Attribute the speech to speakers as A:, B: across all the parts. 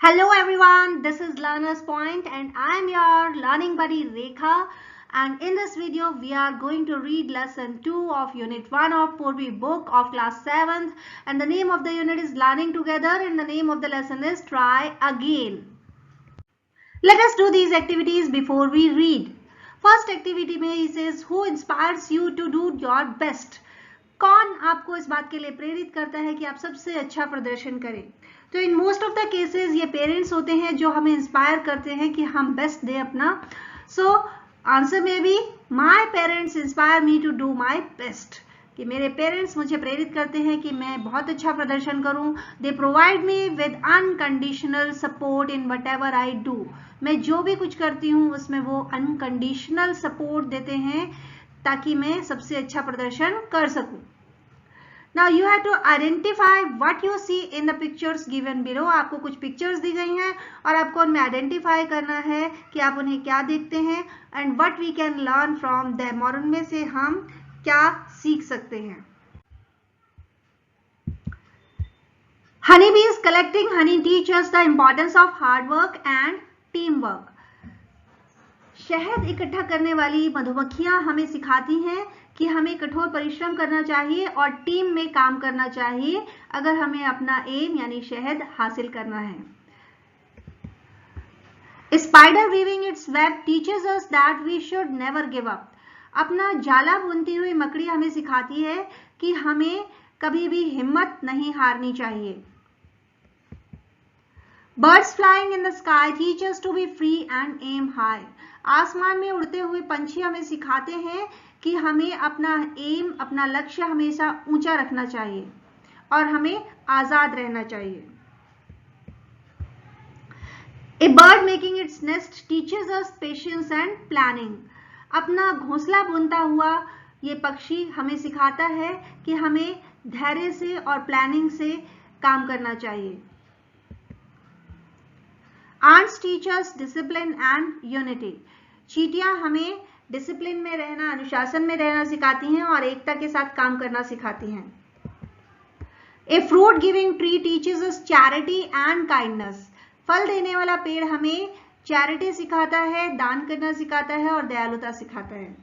A: Hello everyone, this is Learner's Point and I am your learning buddy Rekha, and in this video we are going to read lesson 2 of unit 1 of Purvi book of class 7th, and the name of the unit is Learning Together and the name of the lesson is Try Again. Let us do these activities before we read. First activity में he says who inspires you to do your best. कौन आपको इस बात के लिए प्रेरित करता है कि आप सबसे अच्छा प्रदर्शन करें? तो in most of the cases ये पेरेंट्स होते हैं जो हमें इंस्पायर करते हैं कि हम बेस्ट दें अपना. सो आंसर में भी my parents inspire me to do my best, कि मेरे पेरेंट्स मुझे प्रेरित करते हैं कि मैं बहुत अच्छा प्रदर्शन करूं. They provide me with unconditional support in what ever I do. मैं जो भी कुछ करती हूँ उसमें वो अनकंडीशनल सपोर्ट देते हैं ताकि मैं सबसे अच्छा प्रदर्शन कर सकूं. Now you have to identify what you see in the pictures given below. आपको कुछ पिक्चर्स दी गई हैं और आपको उनमें आइडेंटिफाई करना है कि आप उन्हें क्या देखते हैं and what we can learn from them, और उनमें से हम क्या सीख सकते हैं. Honeybees collecting honey teaches the importance of hard work and teamwork. शहद इकट्ठा करने वाली मधुमक्खियां हमें सिखाती हैं कि हमें कठोर परिश्रम करना चाहिए और टीम में काम करना चाहिए अगर हमें अपना एम यानी शहद हासिल करना है. Spider weaving its web teaches us that we should never give up. अपना जाला बुनती हुई मकड़ी हमें सिखाती है कि हमें कभी भी हिम्मत नहीं हारनी चाहिए. Birds flying in the sky teach us to be free and aim high. आसमान में उड़ते हुए पंछी हमें सिखाते हैं कि हमें अपना एम, अपना लक्ष्य हमेशा ऊंचा रखना चाहिए और हमें आजाद रहना चाहिए. A bird making its nest teaches us patience and planning. अपना घोंसला बुनता हुआ ये पक्षी हमें सिखाता है कि हमें धैर्य से और प्लानिंग से काम करना चाहिए. Ants teach us discipline and unity. चींटियां हमें डिसिप्लिन में रहना, अनुशासन में रहना सिखाती हैं और एकता के साथ काम करना सिखाती हैं. A fruit giving tree teaches us charity and kindness. फल देने वाला पेड़ हमें चैरिटी सिखाता है, दान करना सिखाता है और दयालुता सिखाता है.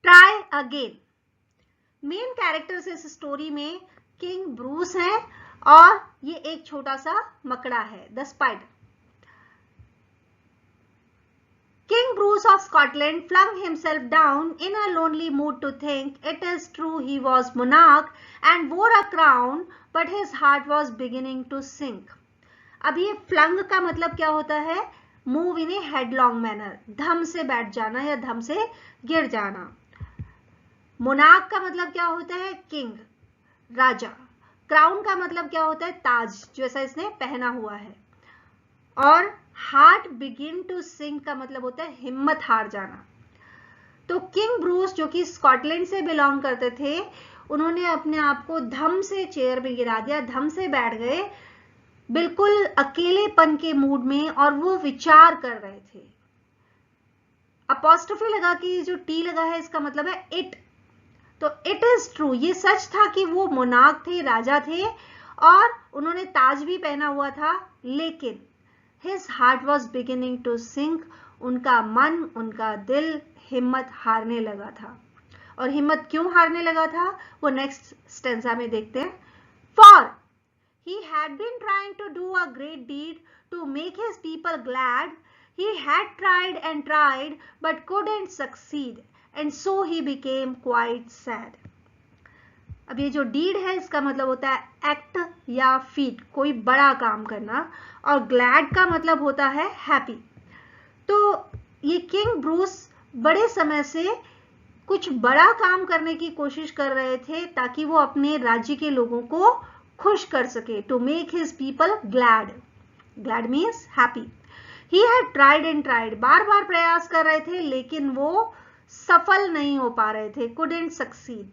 A: Try again. मेन कैरेक्टर्स इस स्टोरी में किंग ब्रूस हैं और ये एक छोटा सा मकड़ा है, the spider. King Bruce of Scotland flung himself down in a lonely mood to think. It is true he was monarch and wore a crown, but his heart was beginning to sink. अब ये flung का मतलब क्या होता है? Move in a headlong manner, धम से बैठ जाना या धम से गिर जाना. monarch का मतलब क्या होता है? King, राजा. Crown का मतलब क्या होता है? ताज, जैसा इसने पहना हुआ है. और हार्ट बिगिन टू सिंक का मतलब होता है हिम्मत हार जाना. तो किंग ब्रूस जो कि स्कॉटलैंड से बिलोंग करते थे, उन्होंने अपने आप को धम से चेयर में गिरा दिया, धम से बैठ गए बिल्कुल अकेलेपन के मूड में और वो विचार कर रहे थे. अपोस्ट्रोफी लगा कि जो टी लगा है इसका मतलब है इट. तो इट इज ट्रू, ये सच था कि वो मोनार्क थे, राजा थे और उन्होंने ताज भी पहना हुआ था, लेकिन His heart was beginning to sink. उनका मन, उनका दिल हिम्मत हारने लगा था. और हिम्मत क्यों हारने लगा था वो नेक्स्ट स्टेंजा में देखते हैं. For he had been trying to do a great deed to make his people glad. He had tried and tried but couldn't succeed, and so he became quite sad. अब ये जो deed है इसका मतलब होता है एक्ट या feet, कोई बड़ा काम करना, और ग्लैड का मतलब होता है हैप्पी. तो ये किंग ब्रूस बड़े समय से कुछ बड़ा काम करने की कोशिश कर रहे थे ताकि वो अपने राज्य के लोगों को खुश कर सके. To make his people glad, glad means happy. He had tried and tried, बार बार प्रयास कर रहे थे लेकिन वो सफल नहीं हो पा रहे थे, couldn't succeed.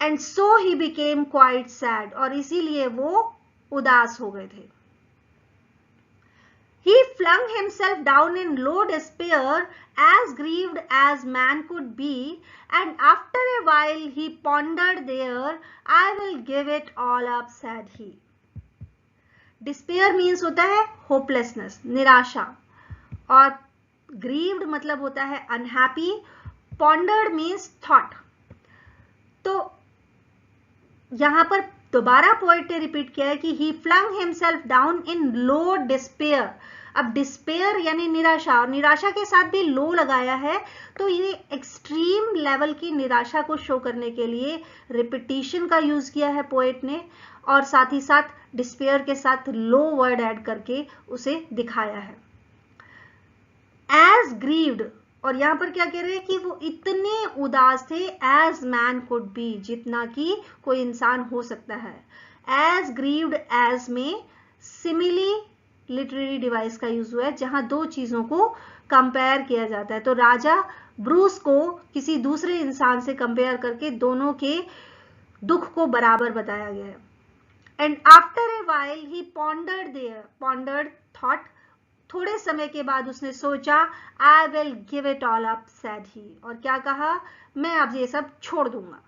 A: And so he became quite sad, और इसीलिए वो उदास हो गए थे. He flung himself down in low despair, as grieved as man could be, and after a while he pondered there, I will give it all up, said he. Despair means होता है hopelessness, निराशा, और grieved मतलब होता है unhappy, pondered means thought. तो यहां पर दोबारा पोएट ने रिपीट किया है कि he flung himself down in low despair. अब डिस्पेयर यानी निराशा, और निराशा के साथ भी लो लगाया है, तो ये एक्सट्रीम लेवल की निराशा को शो करने के लिए रिपीटिशन का यूज किया है पोएट ने, और साथ ही साथ डिस्पेयर के साथ लो वर्ड ऐड करके उसे दिखाया है। एज ग्रीव्ड, और यहां पर क्या कह रहे हैं कि वो इतने उदास थे, एज मैन कुड बी, जितना कि कोई इंसान हो सकता है। एज ग्रीव्ड एज में सिमिली लिटरेरी डिवाइस का यूज हुआ है, जहां दो चीजों को कंपेयर किया जाता है। तो राजा ब्रूस को किसी दूसरे इंसान से कंपेयर करके दोनों के दुख को बराबर बताया गया है। And after a while he pondered thought, थोड़े समय के बाद उसने सोचा, I will give it all up said he, और क्या कहा, मैं अब ये सब छोड़ दूंगा।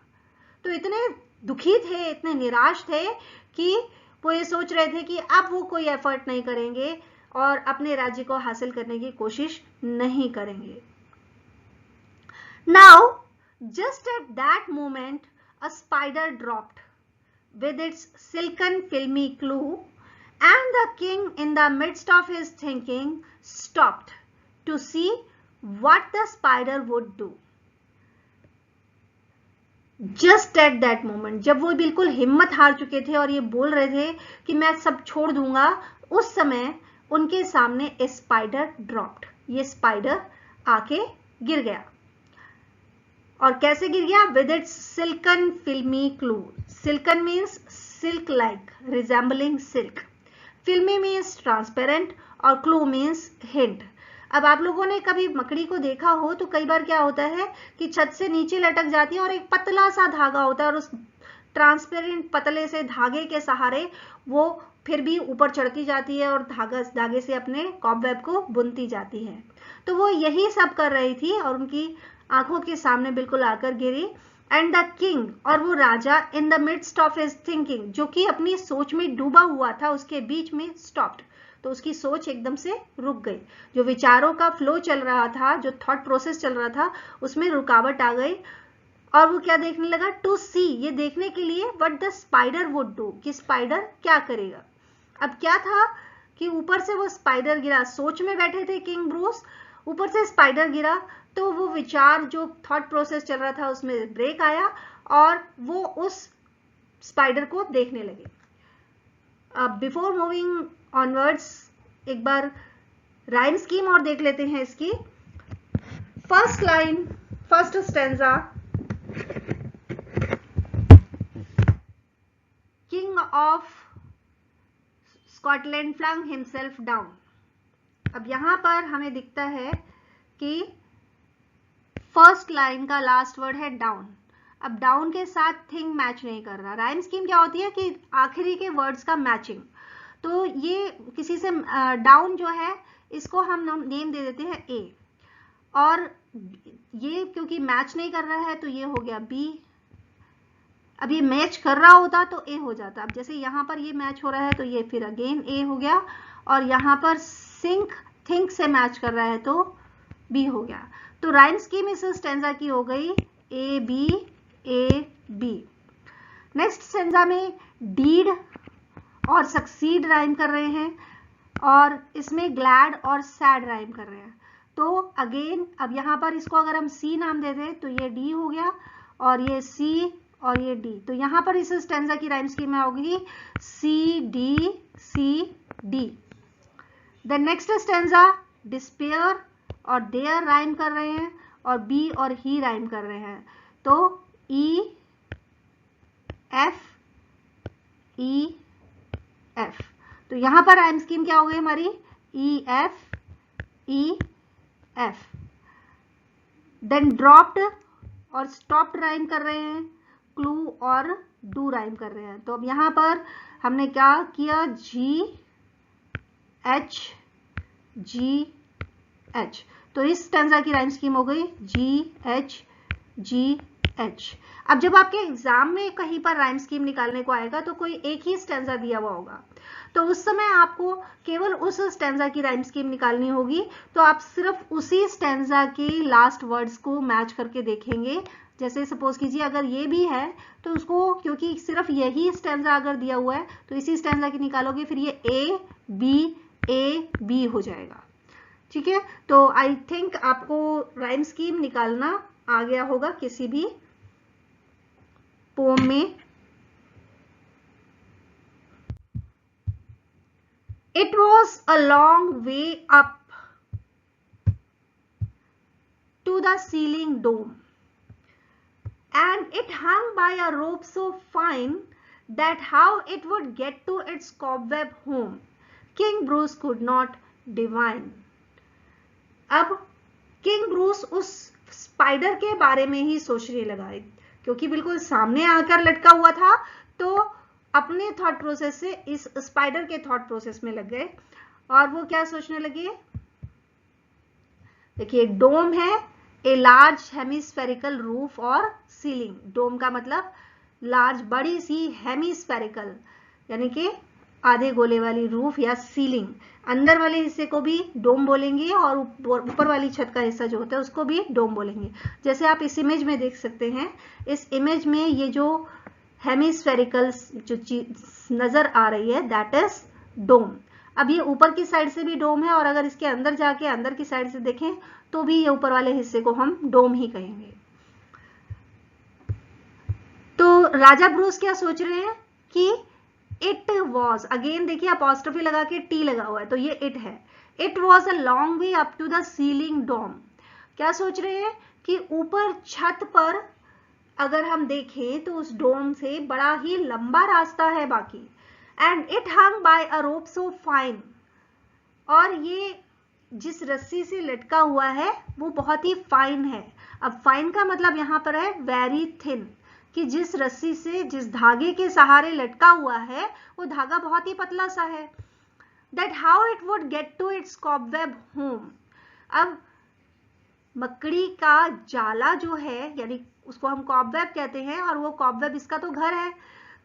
A: तो इतने दुखी थे, इतने निराश थे कि वो ये सोच रहे थे कि अब वो कोई एफर्ट नहीं करेंगे और अपने राज्य को हासिल करने की कोशिश नहीं करेंगे। Now just at that moment a spider dropped with its silken filmy clue, and the king in the midst of his thinking stopped to see what the spider would do. Just at that moment, जब वो बिल्कुल हिम्मत हार चुके थे और ये बोल रहे थे कि मैं सब छोड़ दूंगा, उस समय उनके सामने a spider dropped. ये स्पाइडर आके गिर गया। और कैसे गिर गया? With its silken filmy clue. Silken means silk like, resembling silk. Filmy means transparent, और clue means hint. अब आप लोगों ने कभी मकड़ी को देखा हो तो कई बार क्या होता है कि छत से नीचे लटक जाती है और एक पतला सा धागा होता है, और उस ट्रांसपेरेंट पतले से धागे के सहारे वो फिर भी ऊपर चढ़ती जाती है और धागे से अपने कॉबवेब को बुनती जाती है। तो वो यही सब कर रही थी और उनकी आंखों के सामने बिल्कुल आकर गिरी। एंड द किंग, और वो राजा, in the midst of his thinking, जो कि अपनी सोच में डूबा हुआ था, उसके बीच में स्टॉप्ड, तो उसकी सोच एकदम से रुक गई। जो विचारों का फ्लो चल रहा था, जो थॉट प्रोसेस चल रहा था, उसमें रुकावट आ गई। और वो क्या देखने लगा? टू सी, ये देखने के लिए, what the spider would do, कि स्पाइडर क्या करेगा। अब क्या था कि ऊपर से वो स्पाइडर गिरा, सोच में बैठे थे किंग ब्रूस, ऊपर से स्पाइडर गिरा, तो वो विचार, जो थॉट प्रोसेस चल रहा था, उसमें ब्रेक आया और वो उस स्पाइडर को देखने लगे। अब बिफोर मूविंग ऑनवर्ड्स एक बार राइम स्कीम और देख लेते हैं इसकी। First line, first stanza, king of Scotland flung himself down. अब यहां पर हमें दिखता है कि फर्स्ट लाइन का लास्ट वर्ड है डाउन। अब डाउन के साथ थिंग मैच नहीं कर रहा। राइम स्कीम क्या होती है कि आखिरी के वर्ड्स का मैचिंग। तो ये किसी से डाउन जो है, इसको हम नेम दे देते हैं ए, और ये क्योंकि मैच नहीं कर रहा है तो ये हो गया बी। अब ये मैच कर रहा होता तो ए हो जाता। अब जैसे यहां पर ये मैच हो रहा है तो ये फिर अगेन ए हो गया, और यहां पर थिंक से मैच कर रहा है तो बी हो गया। तो राइम स्कीम इस स्टेंजा की हो गई ए बी। नेक्स्ट स्टेंजा में डीड और सक्सीड राइम कर रहे हैं, और इसमें ग्लैड और सैड राइम कर रहे हैं। तो अगेन अब यहां पर इसको अगर हम सी नाम दे दें तो ये डी हो गया, और ये सी और ये डी। तो यहां पर इस स्टेंजा की राइम स्कीम में होगी C D. The next stanza despair और देयर राइम कर रहे हैं, और बी और ही राइम कर रहे हैं। तो ई एफ। तो यहां पर राइम स्कीम क्या हो गई हमारी? E F. देन ड्रॉप्ड और स्टॉप्ड राइम कर रहे हैं, क्लू और डू राइम कर रहे हैं। तो अब यहां पर हमने क्या किया? जी एच। तो इस स्टेंजा की राइम स्कीम हो गई जी एच H। अब जब आपके एग्जाम में कहीं पर राइम स्कीम निकालने को आएगा तो कोई एक ही स्टैंजा दिया हुआ होगा, तो उस समय आपको केवल उस स्टैंजा की राइम स्कीम निकालनी होगी। तो आप सिर्फ उसी स्टैंजा के लास्ट वर्ड्स को मैच करके देखेंगे। जैसे सपोज कीजिए अगर ये भी है तो उसको, क्योंकि सिर्फ यही स्टैंजा अगर दिया हुआ है तो इसी स्टैंजा की निकालोगे, फिर ये ए बी हो जाएगा। ठीक है, तो आई थिंक आपको राइम स्कीम निकालना आ गया होगा किसी भी पोम में। It was a long way up to the ceiling dome, and it hung by a rope so fine that how it would get to its cobweb home, King Bruce could not divine. अब king Bruce उस spider के बारे में ही सोचने लगा, क्योंकि बिल्कुल सामने आकर लटका हुआ था, तो अपने थॉट प्रोसेस से इस स्पाइडर के थॉट प्रोसेस में लग गए। और वो क्या सोचने लगे, देखिए डोम है, ए लार्ज हेमिस्फेरिकल रूफ और सीलिंग। डोम का मतलब लार्ज, बड़ी सी, हेमिस्फेरिकल यानी कि आधे गोले वाली रूफ या सीलिंग। अंदर वाले हिस्से को भी डोम बोलेंगे और ऊपर वाली छत का हिस्सा जो होता है उसको भी डोम बोलेंगे। जैसे आप इस इमेज में देख सकते हैं, इस इमेज में ये जो हेमिस्फेरिकल जो चीज नजर आ रही है दैट इज डोम। अब ये ऊपर की साइड से भी डोम है और अगर इसके अंदर जाके अंदर की साइड से देखें तो भी ये ऊपर वाले हिस्से को हम डोम ही कहेंगे। तो राजा ब्रूस क्या सोच रहे हैं कि इट वॉज, अगेन देखिए अपॉस्ट्रोफी लगा के टी लगा हुआ है तो ये इट है, it was a long way up to the ceiling dome. क्या सोच रहे हैं कि ऊपर छत पर अगर हम देखें तो उस डोम से बड़ा ही लंबा रास्ता है बाकी। And it hung by a rope so fine, और ये जिस रस्सी से लटका हुआ है वो बहुत ही फाइन है। अब फाइन का मतलब यहां पर है वेरी थिन, कि जिस रस्सी से, जिस धागे के सहारे लटका हुआ है वो धागा बहुत ही पतला सा है। That how it would get to its cobweb home. अब मकड़ी का जाला जो है, यानी उसको हम कॉबवेब कहते हैं, और वो कॉबवेब इसका तो घर है।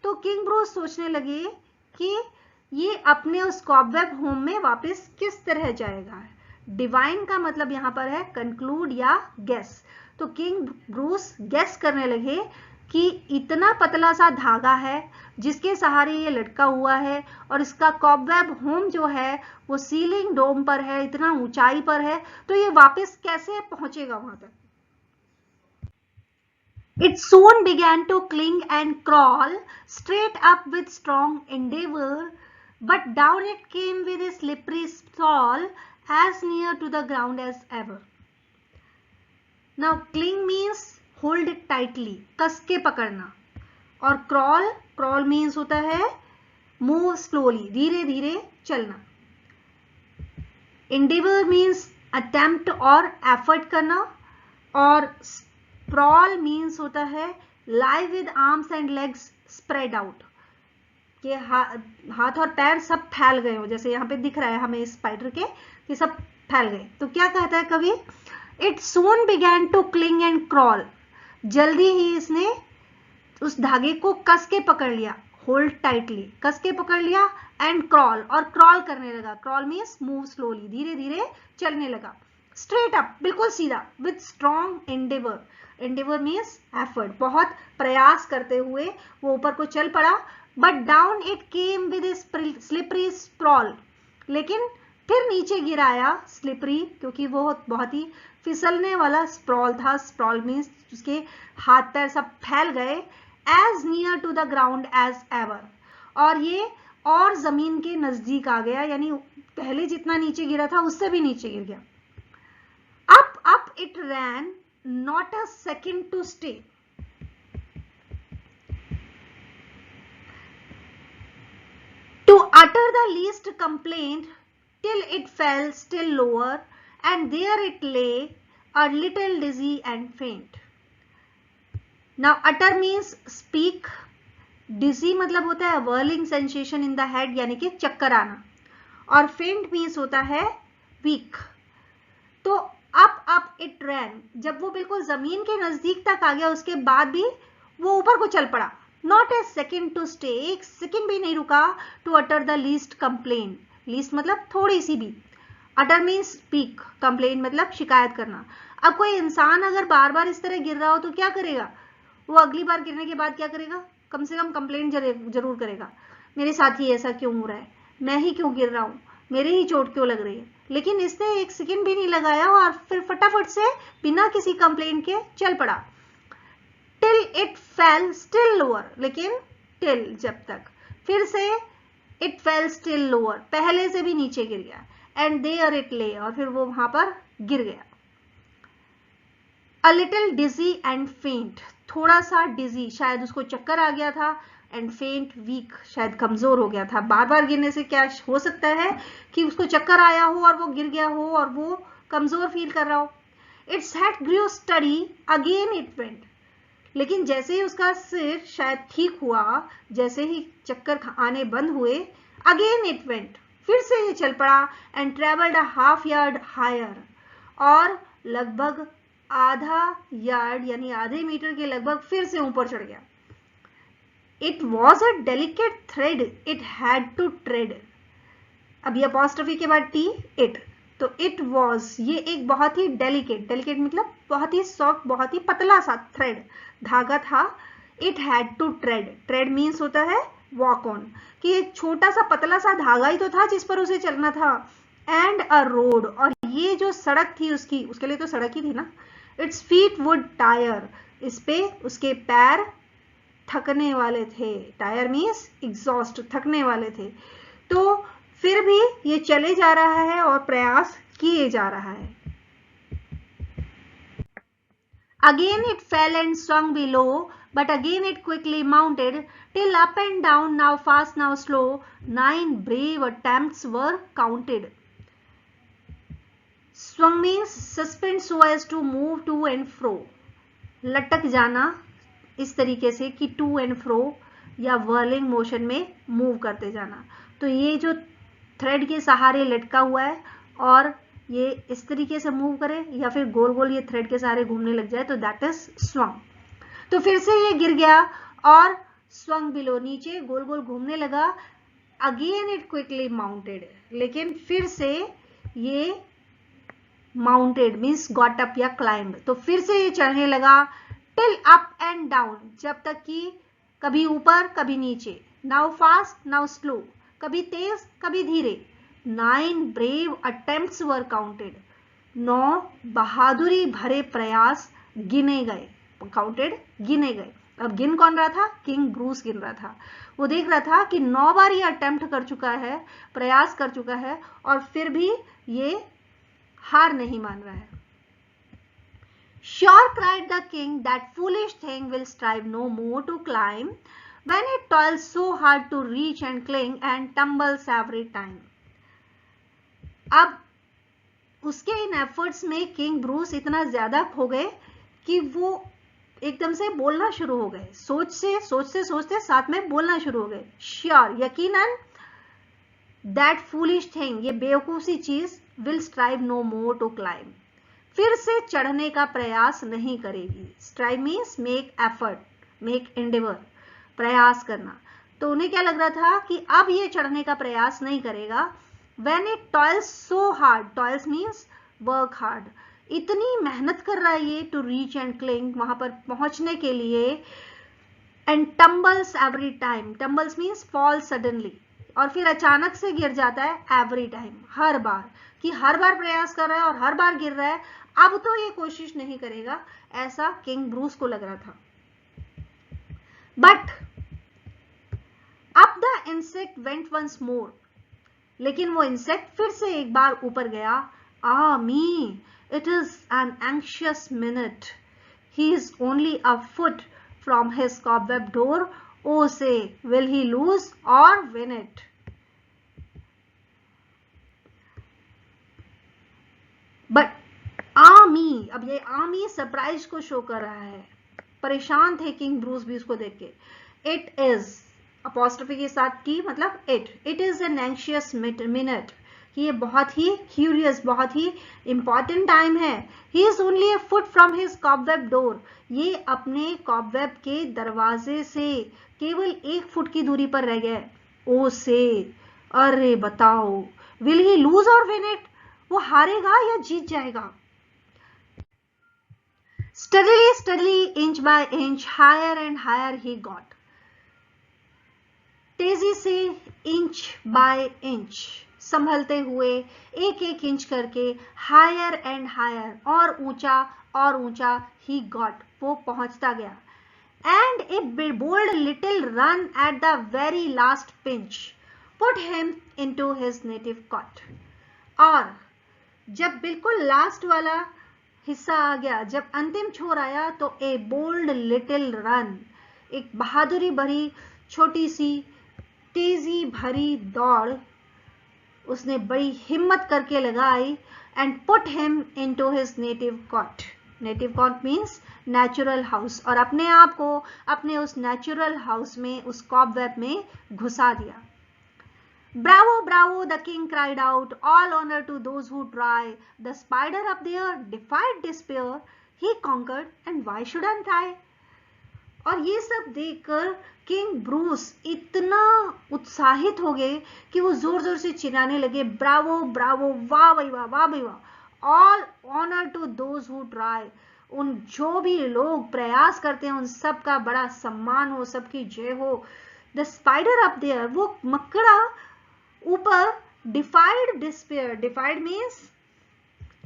A: तो किंग ब्रूस सोचने लगे कि ये अपने उस कॉबवेब होम में वापस किस तरह जाएगा। डिवाइन का मतलब यहां पर है कंक्लूड या गेस। तो किंग ब्रूस गेस करने लगे कि इतना पतला सा धागा है जिसके सहारे ये लटका हुआ है, और इसका कॉबवेब होम जो है वो सीलिंग डोम पर है, इतना ऊंचाई पर है, तो ये वापस कैसे पहुंचेगा वहां तक। It soon began to cling and crawl straight up with strong endeavor, but down it came with a slippery sprawl as near to the ground as ever. Now cling means hold it tightly, कस के पकड़ना, और crawl means होता है move slowly, धीरे धीरे चलना। endeavor means attempt और effort करना, और sprawl means होता है lie with arms and legs spread out, कि हाथ और पैर सब फैल गए हो, जैसे यहाँ पे दिख रहा है हमें इस स्पाइडर के कि सब फैल गए। तो क्या कहता है कवि, it soon began to cling and crawl, जल्दी ही इसने उस धागे को कस के पकड़ लिया, होल्ड टाइटली, कस के पकड़ लिया, एंड क्रॉल, और क्रॉल करने लगा। क्रॉल मीन्स मूव स्लोली, धीरे धीरे चलने लगा। स्ट्रेट अप, बिल्कुल सीधा, with strong Endeavour, Endeavour means effort, बहुत प्रयास करते हुए वो ऊपर को चल पड़ा। But down it came with slippery sprawl, लेकिन फिर नीचे गिराया स्लिपरी, क्योंकि वो बहुत ही फिसलने वाला स्प्रॉल था। स्प्रॉल मीन्स उसके हाथ पैर सब फैल गए। As near to the ground as ever, और ये और जमीन के नजदीक आ गया, यानी पहले जितना नीचे गिरा था उससे भी नीचे गिर गया। Up it ran, not a second to stay, to utter the least complaint till it fell still lower, and there it lay, a little dizzy and faint. Now utter means speak, dizzy मतलब होता है whirling sensation in the head, यानी कि चक्कर आना, और faint means होता है weak। तो अप इट रैन, जब वो बिल्कुल जमीन के नजदीक तक आ गया उसके बाद भी वो ऊपर को चल पड़ा। Not a second to stay, एक सेकेंड भी नहीं रुका। To utter the least complain, least मतलब थोड़ी सी भी, अटर मीन्स स्पीक, कंप्लेन मतलब शिकायत करना। अब कोई इंसान अगर बार बार इस तरह गिर रहा हो तो क्या करेगा, वो अगली बार गिरने के बाद क्या करेगा, कम से कम कंप्लेन जरूर करेगा, मेरे साथ ही ऐसा क्यों हो रहा है, मैं ही क्यों गिर रहा हूँ, मेरे ही चोट क्यों लग रही है। लेकिन इसने एक सेकेंड भी नहीं लगाया और फिर फटाफट से बिना किसी कंप्लेन के चल पड़ा। Till it fail still lower, लेकिन टिल जब तक, फिर से इट फेल स्टिल लोअर, पहले से भी नीचे गिर गया। एंड देयर इट ले, और फिर वो वहां पर गिर गया। अ लिटिल डिजी एंड फेंट, थोड़ा सा डिजी, शायद उसको चक्कर आ गया था, एंड फेंट वीक, शायद कमजोर हो गया था। बार बार गिरने से क्या हो सकता है कि उसको चक्कर आया हो और वो गिर गया हो और वो कमजोर फील कर रहा हो। Its head grew steady again it went, लेकिन जैसे ही उसका सिर शायद ठीक हुआ, जैसे ही चक्कर आने बंद हुए, अगेन इट वेंट, फिर से ये चल पड़ा। And travelled a half yard higher, और लगभग आधा यार्ड यानी आधे मीटर के लगभग फिर से ऊपर चढ़ गया। It was a delicate thread it had to tread, अब ये अपॉस्ट्रोफी के बाद टी, इट, तो इट वॉज, ये एक बहुत ही डेलिकेट, डेलिकेट मतलब बहुत ही सॉफ्ट, बहुत ही पतला सा थ्रेड, धागा था। It had to tread, tread means होता है वॉक ऑन, कि एक छोटा सा पतला सा धागा ही तो था जिस पर उसे चलना था। एंड अ रोड, और ये जो सड़क थी उसकी, उसके लिए तो सड़क ही थी ना। इट्स फीट वुड टायर, इस पे उसके पैर थकने वाले थे, टायर मीन्स एग्जॉस्ट, थकने वाले थे। तो फिर भी ये चले जा रहा है और प्रयास किए जा रहा है। Again it fell and swung below, but again it quickly mounted, till up and down, now fast, now slow, 9 brave attempts were counted. Swung means suspend so as to move to and fro. लटक जाना इस तरीके से कि to and fro या whirling motion में move करते जाना। तो ये जो थ्रेड के सहारे लटका हुआ है और ये इस तरीके से मूव करे या फिर गोल गोल ये थ्रेड के सहारे घूमने लग जाए तो दैट इज स्वंग। तो फिर से ये गिर गया और स्वंग बिलो, नीचे गोल गोल घूमने लगा। अगेन इट क्विकली माउंटेड, लेकिन फिर से ये माउंटेड मीन्स गॉट अप या क्लाइंब, तो फिर से ये चढ़ने लगा। टिल अप एंड डाउन, जब तक कि कभी ऊपर कभी नीचे, नाउ फास्ट नाउ स्लो, कभी तेज कभी धीरे। 9 ब्रेव अटेम्प्ट्स वर काउंटेड, 9 बहादुरी भरे प्रयास गिने गए, काउंटेड गिने गए। अब गिन कौन रहा था, किंग ब्रूस गिन रहा था। वो देख रहा था कि 9 बार ये अटेम्प्ट कर चुका है, प्रयास कर चुका है और फिर भी ये हार नहीं मान रहा है। Sure, cried the king, that foolish thing will strive no more to climb when it toils so hard to reach and cling and tumbles every time. अब उसके इन एफर्ट्स में किंग ब्रूस इतना ज्यादा खो गए कि वो एकदम से बोलना शुरू हो गए, सोचते साथ में बोलना शुरू हो गए। श्योर, यकीनन, दैट फूलिश थिंग, ये बेवकूफ सी चीज, will strive no more to climb, फिर से चढ़ने का प्रयास नहीं करेगी। Strive means make effort, make endeavour, प्रयास करना। तो उन्हें क्या लग रहा था कि अब ये चढ़ने का प्रयास नहीं करेगा। When it toils so hard, toils means work hard, इतनी मेहनत कर रहा है ये to reach and cling, वहां पर पहुंचने के लिए। And tumbles every time, tumbles means fall suddenly, और फिर अचानक से गिर जाता है every time, हर बार, कि हर बार प्रयास कर रहा है और हर बार गिर रहा है, अब तो ये कोशिश नहीं करेगा, ऐसा किंग ब्रूस को लग रहा था। But up the insect went once more, लेकिन वो इंसेक्ट फिर से एक बार ऊपर गया। Ah me, it is an anxious minute. He is only a foot from his cobweb door. Oh say, will he lose or win it? But ah me, अब ये ah me surprise को show कर रहा है, परेशान थे king Bruce भी उसको देख के। It is, अपॉस्ट्रोफी के साथ की मतलब it is an anxious minute, कि ये बहुत ही क्यूरियस, बहुत ही इंपॉर्टेंट टाइम है। He is only a foot from his cobweb door, ये अपने कॉबवेब के दरवाजे से केवल 1 फुट की दूरी पर रह गए। ओ से, अरे बताओ, विल ही लूज और विन इट, वो हारेगा या जीत जाएगा। Steadily, steadily, inch by inch, higher and higher he got. तेजी से इंच बाय इंच, संभलते हुए एक एक इंच करके, हायर एंड हायर, और ऊंचा ही गॉट, वो पहुंचता गया। And a bold little run at the very last pinch put him into his native cot. और जब बिल्कुल लास्ट वाला हिस्सा आ गया, जब अंतिम छोर आया, तो ए बोल्ड लिटिल रन, एक बहादुरी भरी छोटी सी तेजी भरी दौड़ उसने बड़ी हिम्मत करके लगाई। And put him into his native cot. Native cot means natural house, और अपने आप को अपने उस नेचुरल हाउस में, उस कॉबवेब में घुसा दिया। Bravo, bravo, the king cried out, all honor to those who try. The spider up there defied despair. He conquered, and why shouldn't I? और ये सब देखकर किंग ब्रूस इतना उत्साहित हो गए कि वो जोर जोर से चिल्लाने लगे, ब्रावो ब्रावो, वाह भाई वाह, वाह भाई वाह, all honour to those who try, उन जो भी लोग प्रयास करते हैं उन सब का बड़ा सम्मान हो, सबकी जय हो। द स्पाइडर अप देयर, वो मकड़ा ऊपर, डिफाइड डिस्पेयर, डिफाइड मीन्स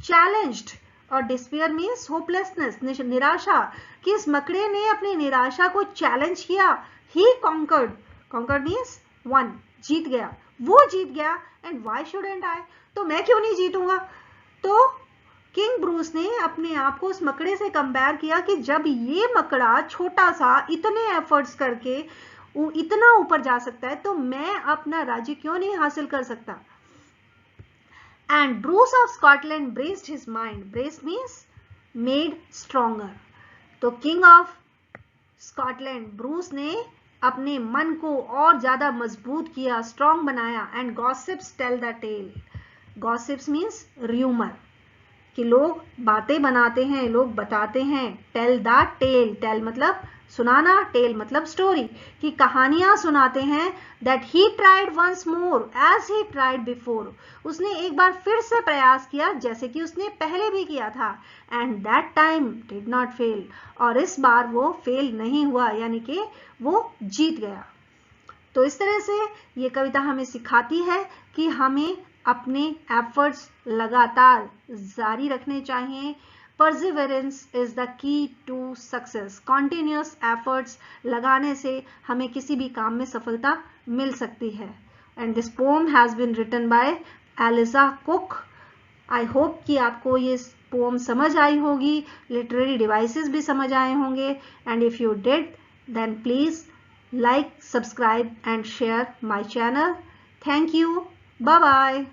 A: चैलेंज्ड, और डिस्पेयर मीन्स होपलेसनेस, निराशा, कि इस मकड़े ने अपनी निराशा को चैलेंज किया। He conquered, conquered means won, जीत गया, वो जीत गया। एंड व्हाई शुडंट आई, तो मैं क्यों नहीं जीतूंगा। तो किंग ब्रूस ने अपने आप को उस मकड़े से कंपेयर किया कि जब ये मकड़ा छोटा सा इतने एफर्ट्स करके वो इतना ऊपर जा सकता है, तो मैं अपना राज्य क्यों नहीं हासिल कर सकता। And Bruce of Scotland braced his mind. Braced means made stronger. तो किंग ऑफ स्कॉटलैंड ब्रूस ने अपने मन को और ज्यादा मजबूत किया, स्ट्रॉन्ग बनाया। And gossips tell the tale, gossips means rumour, कि लोग बातें बनाते हैं, लोग बताते हैं। टेल द टेल, टेल मतलब सुनाना, टेल मतलब स्टोरी, कि कहानियां सुनाते हैं। That he tried once more as he tried before, उसने एक बार फिर से प्रयास किया जैसे कि उसने पहले भी किया था। And that time did not fail, और इस बार वो फेल नहीं हुआ, यानी कि वो जीत गया। तो इस तरह से ये कविता हमें सिखाती है कि हमें अपने एफर्ट्स लगातार जारी रखने चाहिए। Perseverance is the key to success, continuous efforts लगाने से हमें किसी भी काम में सफलता मिल सकती है। And this poem has been written by Eliza Cook. I hope कि आपको ये पोम समझ आई होगी, लिटरेरी डिवाइसेस भी समझ आए होंगे। And if you did, then please like, subscribe and share my channel. Thank you. Bye bye.